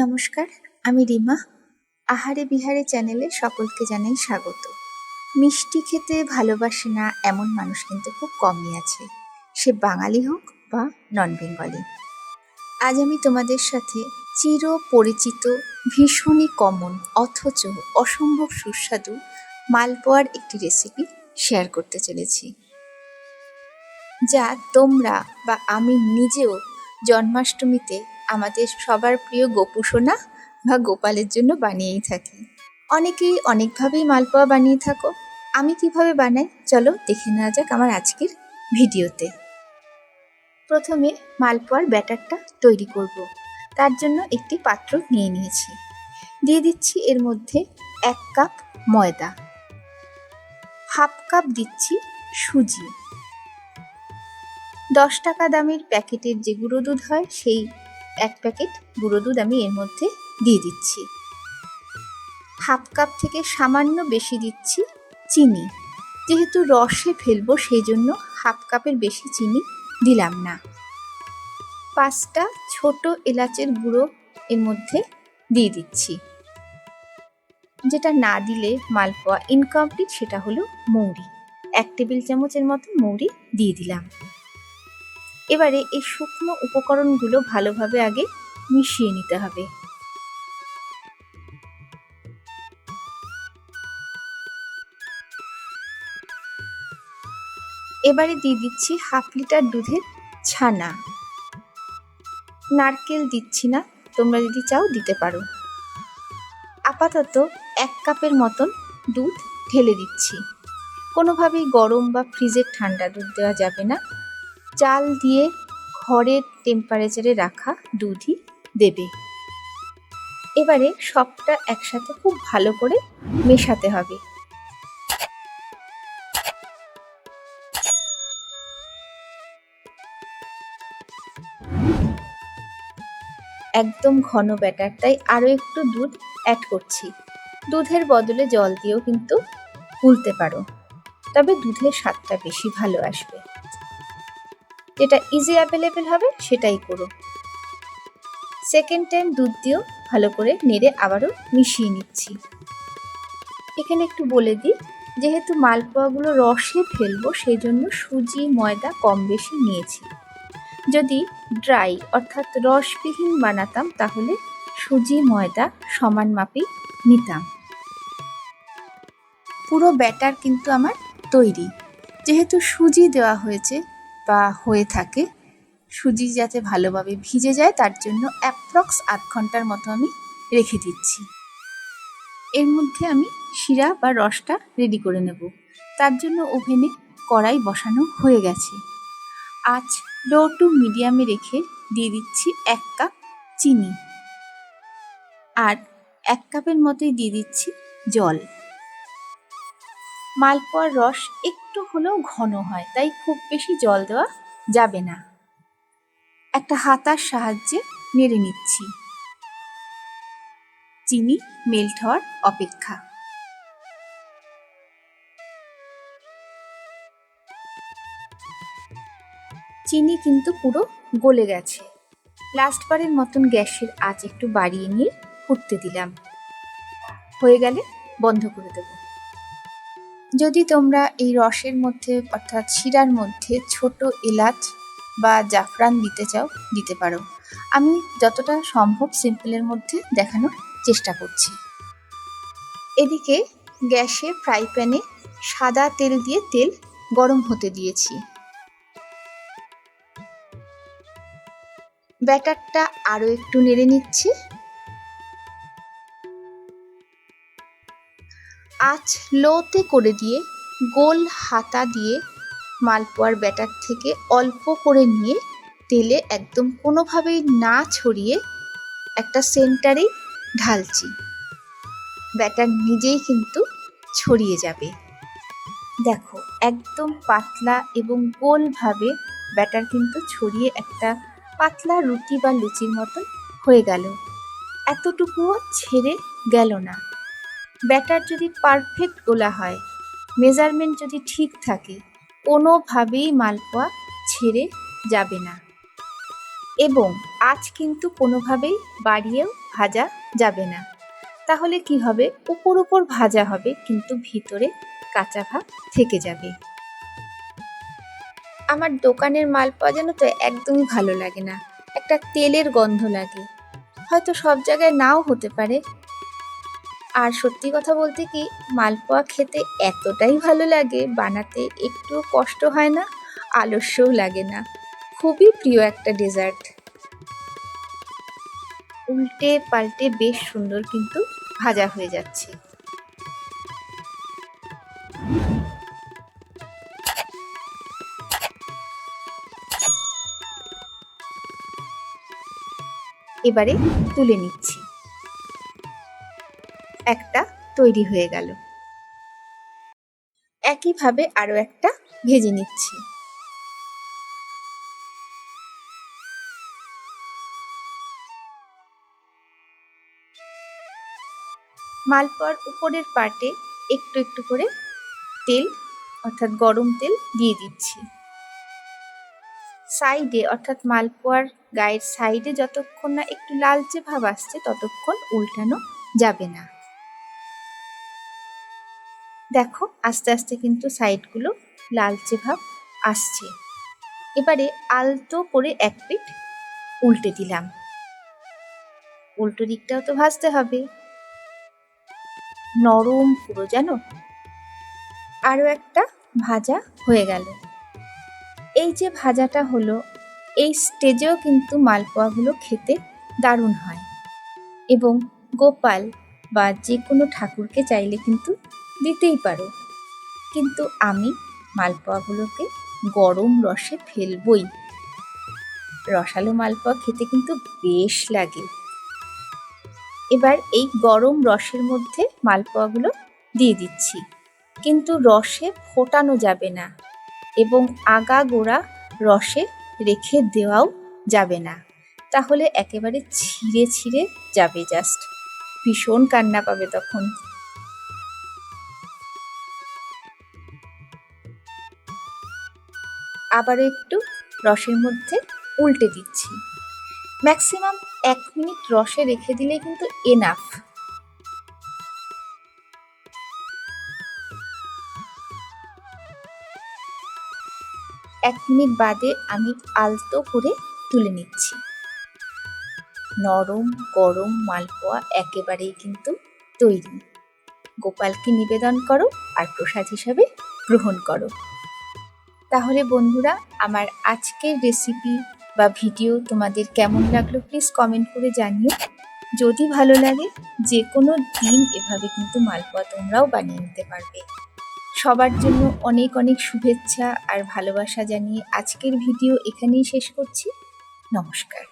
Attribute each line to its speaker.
Speaker 1: নমস্কার, আমি রিমা। আহারে বিহারে চ্যানেলে সকলকে জানাই স্বাগত। মিষ্টি খেতে ভালোবাসে না এমন মানুষ কিন্তু খুব কমই আছে, সে বাঙালি হোক বা নন বেঙ্গলি। আজ আমি তোমাদের সাথে চির পরিচিত, ভীষণই কমন অথচ অসম্ভব সুস্বাদু মালপোয়ার একটি রেসিপি শেয়ার করতে চলেছি, যা তোমরা বা আমি নিজেও জন্মাষ্টমীতে আমাদের সবার প্রিয় গোপুসোনা বা গোপালের জন্য বানিয়েই থাকি। অনেকেই অনেকভাবেই মালপোয়া বানিয়ে থাকো। আমি কিভাবে বানাই চলো দেখে নেওয়া যাক আমার আজকের ভিডিওতে। প্রথমে মালপোয়ার ব্যাটারটা তৈরি করব। তার জন্য একটি পাত্র নিয়ে নিয়েছি। দিয়ে দিচ্ছি এর মধ্যে 1 কাপ ময়দা, হাফ কাপ দিচ্ছি সুজি, 10 টাকা দামের প্যাকেটের যে গুঁড়ো দুধ হয় সেই 1 প্যাকেট গুঁড়ো দুধ আমি এর মধ্যে দিয়ে দিচ্ছি। হাফ কাপ থেকে সামান্য বেশি দিচ্ছি চিনি। যেহেতু রসে ফেলবো সেই জন্য হাফ কাপের বেশি চিনি দিলাম না। 5টা ছোট এলাচের গুঁড়ো এর মধ্যে দিয়ে দিচ্ছি। যেটা না দিলে মালপোয়া ইনকমপ্লিট, সেটা হলো মৌরি। 1 টেবিল চামচের মতো মৌরি দিয়ে দিলাম। এবারে এই শুকনো উপকরণগুলো ভালোভাবে আগে মিশিয়ে নিতে হবে। এবারে দিয়ে দিচ্ছি হাফ লিটার দুধের ছানা। নারকেল দিচ্ছি না, তোমরা যদি চাও দিতে পারো। আপাতত 1 কাপের মতন দুধ ঢেলে দিচ্ছি। কোনোভাবেই গরম বা ফ্রিজের ঠান্ডা দুধ দেওয়া যাবে না। চাল দিয়ে ঘরের টেম্পারেচারে রাখা দুধই দেবে। এবারে সবটা একসাথে খুব ভালো করে মেশাতে হবে। একদম ঘন ব্যাটার, তাই আরও একটু দুধ অ্যাড করছি। দুধের বদলে জল দিয়েও কিন্তু গুলতে পারো, তবে দুধের স্বাদটা বেশি ভালো আসবে। যেটা ইজি অ্যাভেলেবেল হবে সেটাই করো। সেকেন্ড টাইম দুধ দিয়েও ভালো করে নেড়ে আবারও মিশিয়ে নিচ্ছি। এখানে একটু বলে দিই, যেহেতু মালপোয়াগুলো রসে ফেলবো সেই জন্য সুজি ময়দা কম বেশি নিয়েছি। যদি ড্রাই অর্থাৎ রসবিহীন বানাতাম তাহলে সুজি ময়দা সমান মাপেই নিতাম। পুরো ব্যাটার কিন্তু আমার তৈরি। যেহেতু সুজি দেওয়া হয়েছে বা হয়ে থাকে, সুজি যাতে ভালোভাবে ভিজে যায় তার জন্য অ্যাপ্রক্স আধ ঘন্টার মতো আমি রেখে দিচ্ছি। এর মধ্যে আমি শিরা বা রসটা রেডি করে নেব। তার জন্য ওভেনে কড়াই বসানো হয়ে গেছে। আঁচ লো টু মিডিয়ামে রেখে দিয়ে দিচ্ছি 1 কাপ চিনি, আর 1 কাপের মতোই দিয়ে দিচ্ছি জল। মালপোয়ার রস একটু হলেও ঘন হয়, তাই খুব বেশি জল দেওয়া যাবে না। একটা হাতার সাহায্যে নেড়ে নিচ্ছি। চিনি মেল্ট হওয়ার অপেক্ষা। চিনি কিন্তু পুরো গলে গেছে। লাস্টবারের মতন গ্যাসের আঁচ একটু বাড়িয়ে নিয়ে ফুটতে দিলাম। হয়ে গেলে বন্ধ করে দেব। যদি তোমরা এই রসের মধ্যে অর্থাৎ শিরার মধ্যে ছোট এলাচ বা জাফরান দিতে চাও দিতে পারো। আমি যতটা সম্ভব সিম্পলের মধ্যে দেখানোর চেষ্টা করছি। এদিকে গ্যাসে ফ্রাই প্যানে সাদা তেল দিয়ে তেল গরম হতে দিয়েছি। ব্যাটারটা আরও একটু নেড়ে নিচ্ছি। আঁচ লোতে করে দিয়ে গোল হাতা দিয়ে মালপোয়ার ব্যাটার থেকে অল্প করে নিয়ে তেলে একদম কোনোভাবেই না ছড়িয়ে একটা সেন্টারেই ঢালছি। ব্যাটার নিজেই কিন্তু ছড়িয়ে যাবে। দেখো একদম পাতলা এবং গোলভাবে ব্যাটার কিন্তু ছড়িয়ে একটা পাতলা রুটি বা লুচির মতন হয়ে গেল। এতটুকুও ছেড়ে গেল না। ব্যাটার যদি পারফেক্ট গোলা হয়, মেজারমেন্ট যদি ঠিক থাকে, কোনোভাবেই মালপোয়া ছেড়ে যাবে না। এবং আঁচ কিন্তু কোনোভাবেই বাড়িয়েও ভাজা যাবে না, তাহলে কি হবে, উপর উপর ভাজা হবে কিন্তু ভিতরে কাঁচা ভাব থেকে যাবে। আমার দোকানের মালপোয়া যেন তো একদমই ভালো লাগে না, একটা তেলের গন্ধ লাগে। হয়তো সব জায়গায় নাও হতে পারে। আর সত্যি কথা বলতে কি, মালপোয়া খেতে এতটাই ভালো লাগে, বানাতে একটুও কষ্ট হয় না, আলস্যও লাগে না। খুবই প্রিয় একটা ডেজার্ট। উল্টে পাল্টে বেশ সুন্দর কিন্তু ভাজা হয়ে যাচ্ছে। এবারে তুলে নিচ্ছি। একটা তৈরি হয়ে গেল। একইভাবে আরো একটা ভেজে নিচ্ছি। মালপোয়ার উপরের পার্টে একটু একটু করে তেল অর্থাৎ গরম তেল দিয়ে দিচ্ছি। সাইডে অর্থাৎ মালপোয়ার গায়ের সাইডে যতক্ষণ না একটু লালচে ভাব আসছে ততক্ষণ উল্টানো যাবে না। দেখো আস্তে আস্তে কিন্তু সাইডগুলো লালচে ভাব আসছে। এবারে আলতো করে এক পিঠ উল্টে দিলাম। উল্টো দিকটাও তো ভাজতে হবে, নরম পুরো জানো। আরও একটা ভাজা হয়ে গেল। এই যে ভাজাটা হলো, এই স্টেজেও কিন্তু মালপোয়াগুলো খেতে দারুণ হয় এবং গোপাল বা যে কোনো ঠাকুরকে চাইলে কিন্তু দিতেই পারো। কিন্তু আমি মালপোয়াগুলোকে গরম রসে ফেলবই। রসালো মালপোয়া খেতে কিন্তু বেশ লাগে। এবার এই গরম রসের মধ্যে মালপোয়াগুলো দিয়ে দিচ্ছি, কিন্তু রসে ফোটানো যাবে না এবং আগা গোড়া রসে রেখে দেওয়াও যাবে না, তাহলে একেবারে ছিঁড়ে ছিঁড়ে যাবে, জাস্ট ভীষণ কান্না পাবে তখন। আবারও একটু রসের মধ্যে উল্টে দিচ্ছি। ম্যাক্সিমাম 1 মিনিট রসে রেখে দিলে কিন্তু এনাফ। এক মিনিট বাদে আমি আলতো করে তুলে নিচ্ছি। নরম গরম মালপোয়া একেবারেই কিন্তু তৈরি। গোপালকে নিবেদন করো আর প্রসাদ হিসাবে গ্রহণ করো। তাহলে বন্ধুরা, আমার আজকের রেসিপি বা ভিডিও তোমাদের কেমন লাগলো প্লিজ কমেন্ট করে জানিও। যদি ভালো লাগে, যে কোনো দিন এভাবে কিন্তু মালপোয়া তোমরাও বানিয়ে নিতে পারবে। সবার জন্য অনেক অনেক শুভেচ্ছা আর ভালোবাসা জানিয়ে আজকের ভিডিও এখানেই শেষ করছি। নমস্কার।